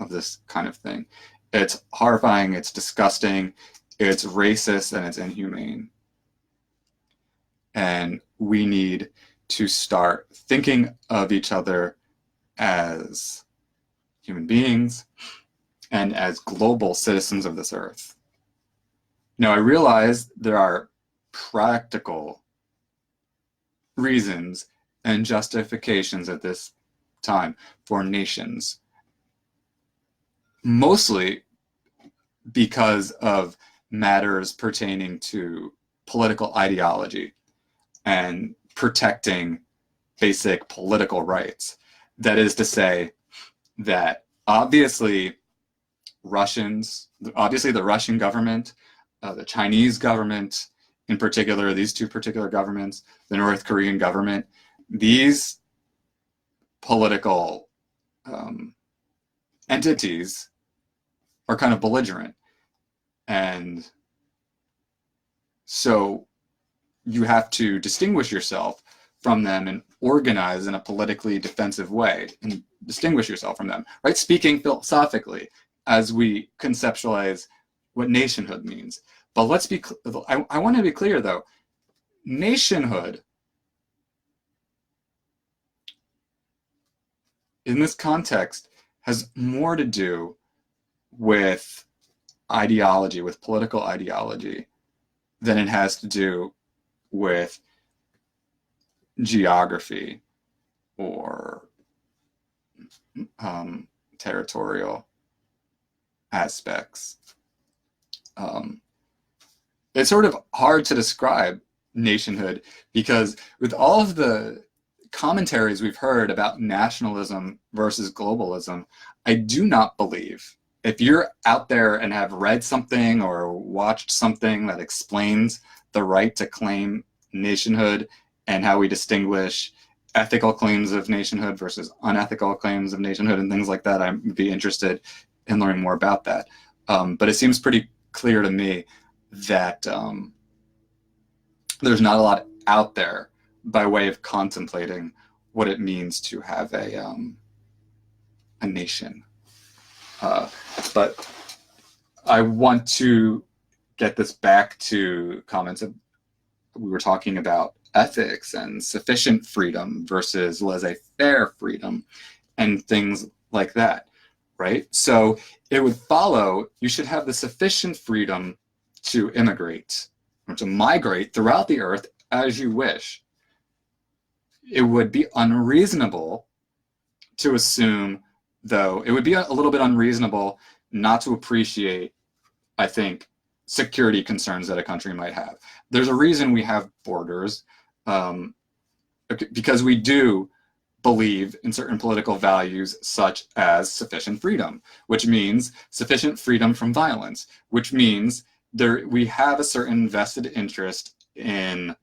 Of this kind of thing. It's horrifying, it's disgusting, it's racist, and it's inhumane. And we need to start thinking of each other as human beings and as global citizens of this earth. Now, I realize there are practical reasons and justifications at this time for nations, mostly because of matters pertaining to political ideology and protecting basic political rights. That is to say that obviously the Russian government, the Chinese government in particular, these two particular governments, the North Korean government, these political entities are kind of belligerent. And so you have to distinguish yourself from them and organize in a politically defensive way and distinguish yourself from them, right? Speaking philosophically as we conceptualize what nationhood means. But let's be, I want to be clear though, nationhood in this context has more to do with ideology, with political ideology, than it has to do with geography or territorial aspects. It's sort of hard to describe nationhood because with all of the commentaries we've heard about nationalism versus globalism, I do not believe, if you're out there and have read something or watched something that explains the right to claim nationhood and how we distinguish ethical claims of nationhood versus unethical claims of nationhood and things like that, I'd be interested in learning more about that. But it seems pretty clear to me that there's not a lot out there by way of contemplating what it means to have a nation. But I want to get this back to comments of, we were talking about ethics and sufficient freedom versus laissez-faire freedom and things like that, right? So it would follow you should have the sufficient freedom to immigrate or to migrate throughout the earth as you wish. It would be unreasonable to assume, though, it would be a little bit unreasonable not to appreciate, I think, security concerns that a country might have. There's a reason we have borders, because we do believe in certain political values such as sufficient freedom, which means sufficient freedom from violence, which means we have a certain vested interest in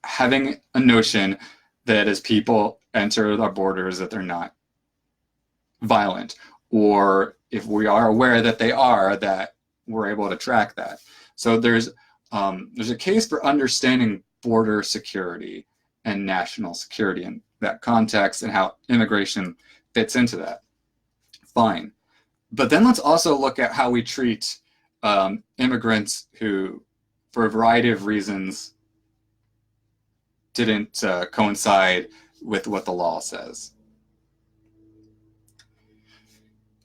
having a notion that as people enter our borders that they're not violent, or if we are aware that they are, that we're able to track that. So there's a case for understanding border security and national security in that context and how immigration fits into that. Fine. But then let's also look at how we treat immigrants who, for a variety of reasons, didn't coincide with what the law says.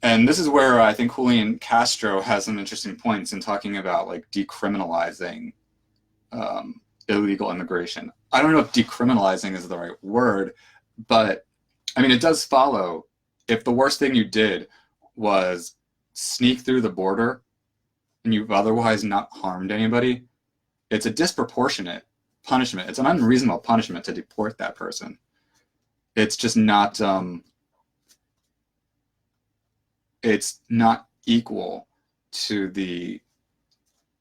And this is where I think Julian Castro has some interesting points in talking about like decriminalizing illegal immigration. I don't know if decriminalizing is the right word, but I mean, it does follow if the worst thing you did was sneak through the border and you've otherwise not harmed anybody, it's a disproportionate punishment. It's an unreasonable punishment to deport that person. It's just not, it's not equal to the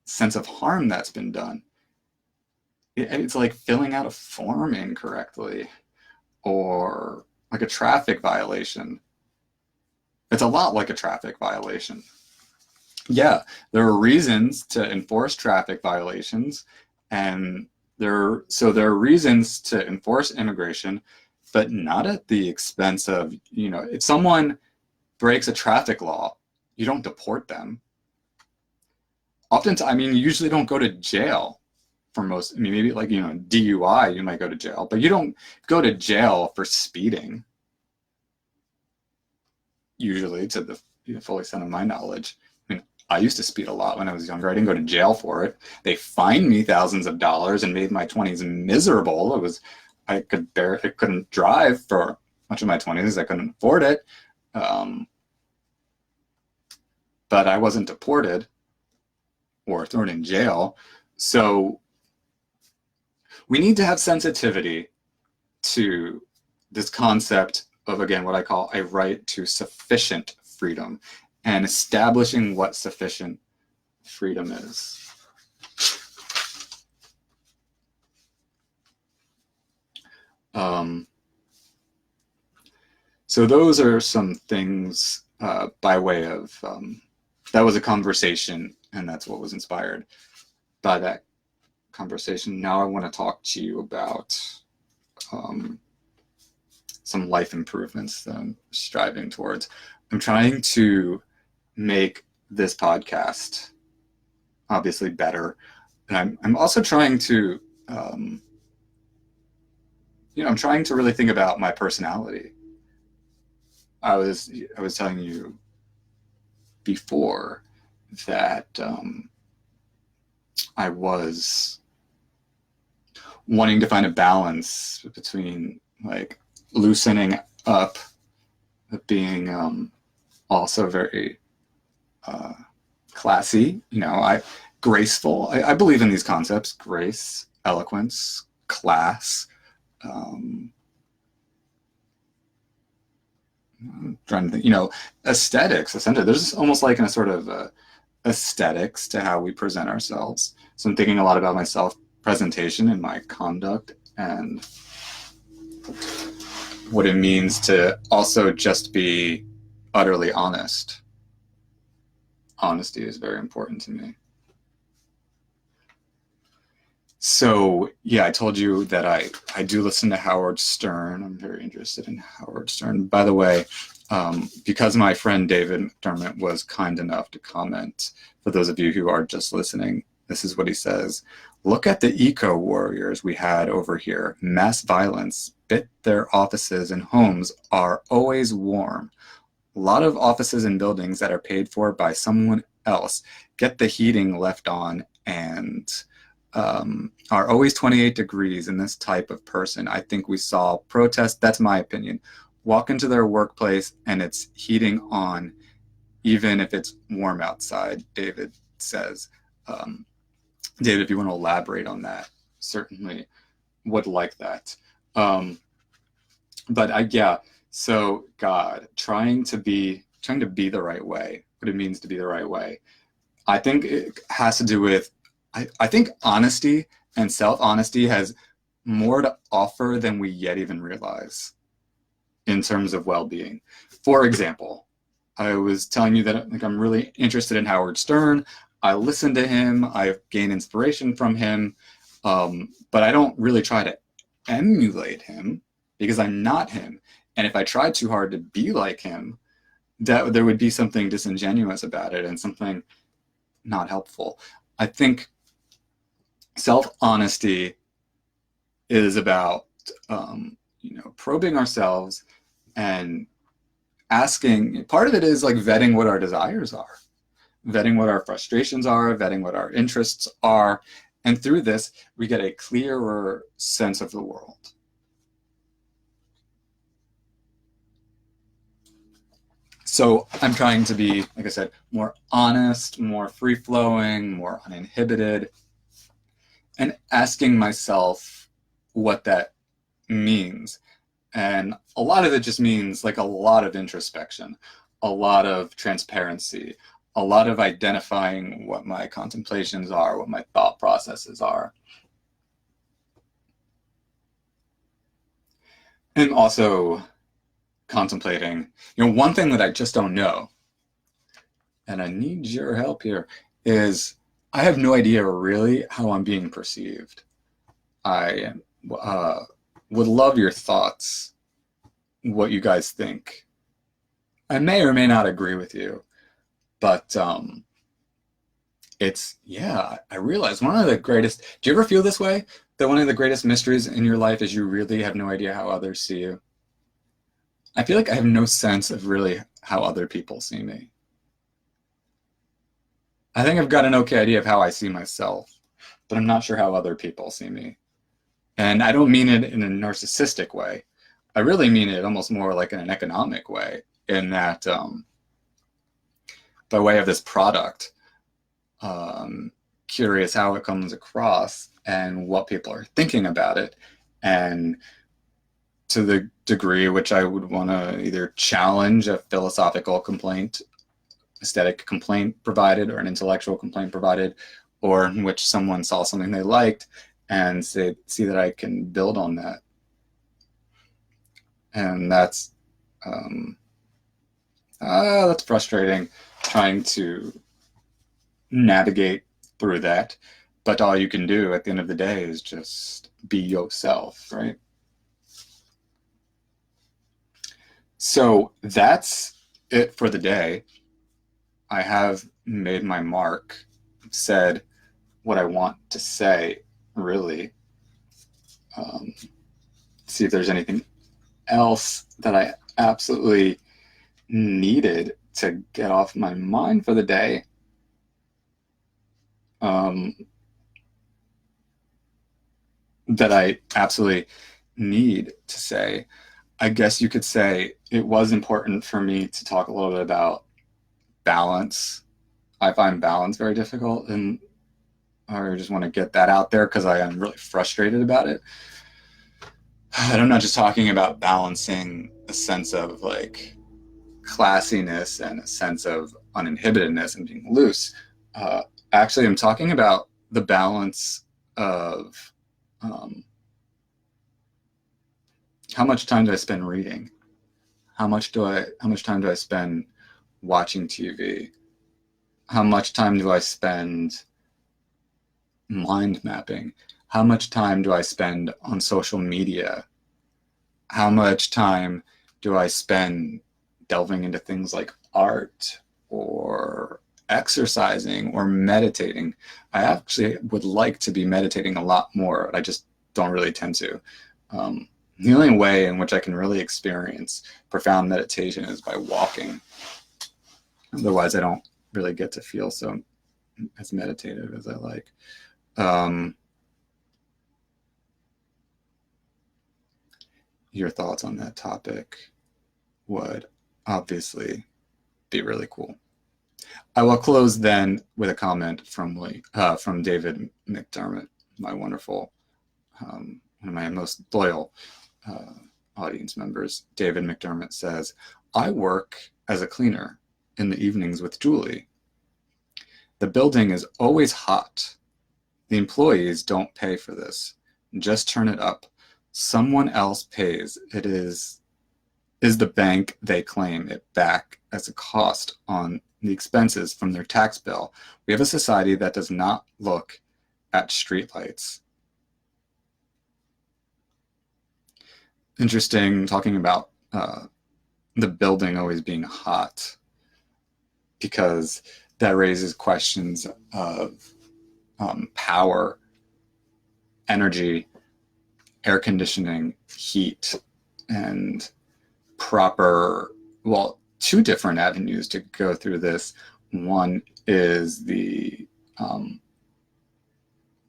sense of harm that's been done. It's like filling out a form incorrectly, or like a traffic violation. It's a lot like a traffic violation. Yeah, there are reasons to enforce traffic violations, and there are reasons to enforce immigration, but not at the expense of, if someone breaks a traffic law, you don't deport them. Oftentimes, you usually don't go to jail for most, maybe like, DUI, you might go to jail, but you don't go to jail for speeding, usually, to the full extent of my knowledge. I used to speed a lot when I was younger. I didn't go to jail for it. They fined me thousands of dollars and made my 20s miserable. I couldn't drive for much of my 20s. I couldn't afford it. But I wasn't deported or thrown in jail. So we need to have sensitivity to this concept of, again, what I call a right to sufficient freedom, and establishing what sufficient freedom is. So those are some things by way of, that was a conversation, and that's what was inspired by that conversation. Now I want to talk to you about some life improvements that I'm striving towards. I'm trying to make this podcast obviously better, and I'm also trying to I'm trying to really think about my personality. I was telling you before that I was wanting to find a balance between like loosening up, being also very classy, graceful. I believe in these concepts: grace, eloquence, class. I'm trying to think, aesthetics, essentially. There's almost like a sort of aesthetics to how we present ourselves. So I'm thinking a lot about my self-presentation and my conduct, and what it means to also just be utterly honest. Honesty is very important to me. So, yeah, I told you that I do listen to Howard Stern. I'm very interested in Howard Stern. By the way, because my friend David McDermott was kind enough to comment, for those of you who are just listening, this is what he says. Look at the eco-warriors we had over here. Mass violence, their offices and homes are always warm. A lot of offices and buildings that are paid for by someone else get the heating left on and are always 28 degrees in this type of person. I think we saw protests, that's my opinion, walk into their workplace and it's heating on, even if it's warm outside, David says. David, if you want to elaborate on that, certainly would like that. But so God, trying to be the right way, what it means to be the right way. I think it has to do with, I think honesty and self-honesty has more to offer than we yet even realize in terms of well-being. For example, I was telling you that I'm really interested in Howard Stern. I listen to him, I gain inspiration from him, but I don't really try to emulate him because I'm not him. And if I tried too hard to be like him, that there would be something disingenuous about it and something not helpful. I think self-honesty is about probing ourselves and asking. Part of it is like vetting what our desires are, vetting what our frustrations are, vetting what our interests are, and through this we get a clearer sense of the world. So I'm trying to be, like I said, more honest, more free-flowing, more uninhibited, and asking myself what that means. And a lot of it just means like a lot of introspection, a lot of transparency, a lot of identifying what my contemplations are, what my thought processes are. And also contemplating, one thing that I just don't know, and I need your help here, is I have no idea really how I'm being perceived. I would love your thoughts, what you guys think. I may or may not agree with you, but I realize one of the greatest, do you ever feel this way? That one of the greatest mysteries in your life is you really have no idea how others see you? I feel like I have no sense of really how other people see me. I think I've got an okay idea of how I see myself, but I'm not sure how other people see me. And I don't mean it in a narcissistic way. I really mean it almost more like in an economic way, in that by way of this product, curious how it comes across and what people are thinking about it, and to the degree which I would want to either challenge a philosophical complaint, aesthetic complaint provided, or an intellectual complaint provided, or in which someone saw something they liked and see that I can build on that. And that's frustrating, trying to navigate through that. But all you can do at the end of the day is just be yourself, right? So that's it for the day. I have made my mark, said what I want to say, really. See if there's anything else that I absolutely needed to get off my mind for the day. That I absolutely need to say. I guess you could say it was important for me to talk a little bit about balance. I find balance very difficult, and I just want to get that out there because I am really frustrated about it. And I'm not just talking about balancing a sense of like classiness and a sense of uninhibitedness and being loose. Actually, I'm talking about the balance of how much time do I spend reading? How much time do I spend watching TV? How much time do I spend mind mapping? How much time do I spend on social media? How much time do I spend delving into things like art or exercising or meditating? I actually would like to be meditating a lot more, but I just don't really tend to. The only way in which I can really experience profound meditation is by walking. Otherwise, I don't really get to feel so as meditative as I like. Your thoughts on that topic would obviously be really cool. I will close then with a comment from David McDermott, my wonderful, one of my most loyal audience members. David McDermott says, "I work as a cleaner in the evenings with Julie. The building is always hot. The employees don't pay for this. Just turn it up. Someone else pays. It is the bank. They claim it back as a cost on the expenses from their tax bill. We have a society that does not look at streetlights." Interesting, talking about the building always being hot, because that raises questions of power, energy, air conditioning, heat, and proper, two different avenues to go through this. One is the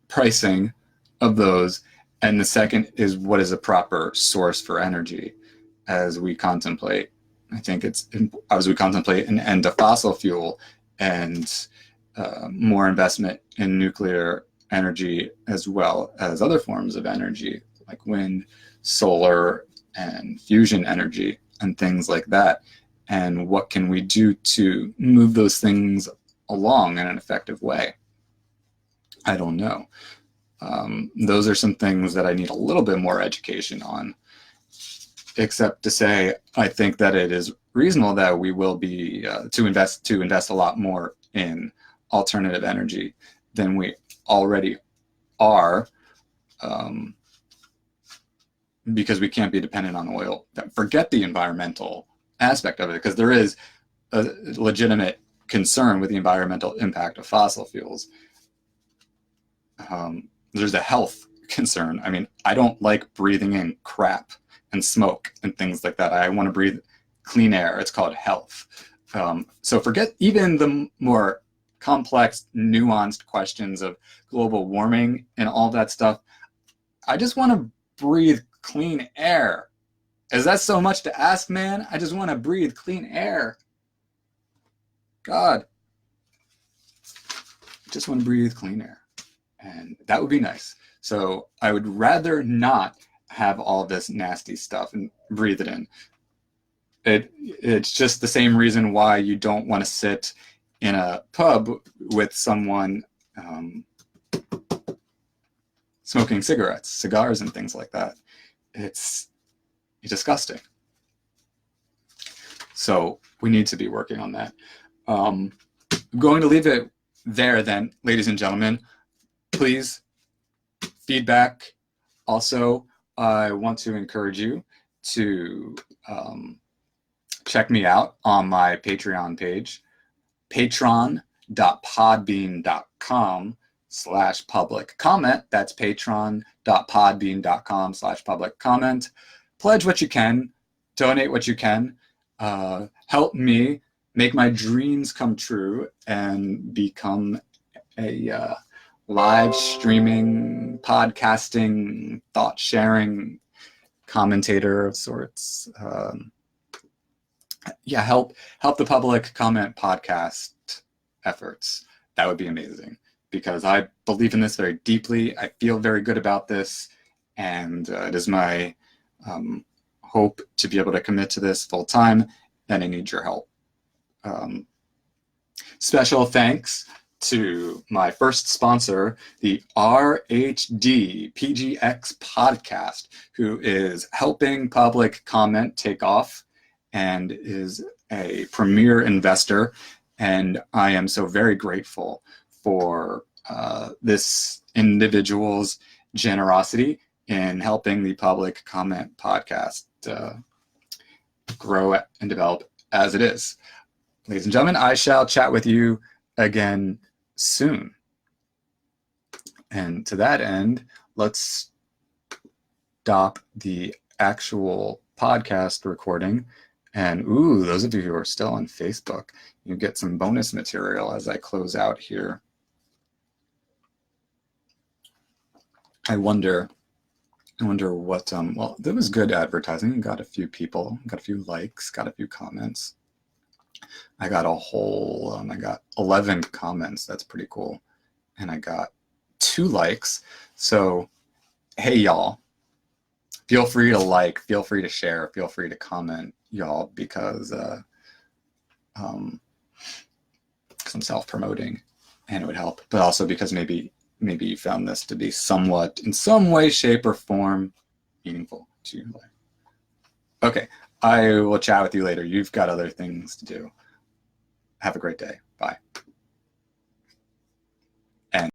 pricing of those, and the second is what is a proper source for energy as we contemplate I think it's, as we contemplate an end to fossil fuel and more investment in nuclear energy as well as other forms of energy like wind, solar, and fusion energy and things like that. And what can we do to move those things along in an effective way? I don't know. Those are some things that I need a little bit more education on, except to say I think that it is reasonable that we will be to invest a lot more in alternative energy than we already are, because we can't be dependent on oil. Forget the environmental aspect of it, because there is a legitimate concern with the environmental impact of fossil fuels. There's a health concern. I mean, I don't like breathing in crap and smoke and things like that. I want to breathe clean air. It's called health. So forget even the more complex, nuanced questions of global warming and all that stuff. I just want to breathe clean air. Is that so much to ask, man? I just want to breathe clean air. God. I just want to breathe clean air. And that would be nice. So I would rather not have all this nasty stuff and breathe it in. It's just the same reason why you don't want to sit in a pub with someone smoking cigars and things like that. It's disgusting. So we need to be working on that. I'm going to leave it there then, ladies and gentlemen. Please, feedback. Also, I want to encourage you to check me out on my Patreon page, patreon.podbean.com/public comment. That's patreon.podbean.com/public comment. Pledge what you can, donate what you can, help me make my dreams come true and become a live streaming, podcasting, thought sharing commentator of sorts. Yeah, help the public comment podcast efforts. That would be amazing, because I believe in this very deeply. I feel very good about this, and it is my hope to be able to commit to this full time, and I need your help. Special thanks to my first sponsor, the RHD PGX podcast, who is helping public comment take off and is a premier investor. And I am so very grateful for this individual's generosity in helping the public comment podcast grow and develop as it is. Ladies and gentlemen, I shall chat with you again soon. And to that end, let's stop the actual podcast recording. And ooh, those of you who are still on Facebook, you get some bonus material as I close out here. I wonder what, well, that was good advertising. Got a few people, got a few likes, got a few comments. I got a whole, I got 11 comments. That's pretty cool. And I got 2 likes. So, hey, y'all, feel free to like, feel free to share, feel free to comment, y'all, because I'm self-promoting and it would help, but also because maybe you found this to be somewhat, in some way, shape, or form, meaningful to your life. Okay, I will chat with you later. You've got other things to do. Have a great day. Bye.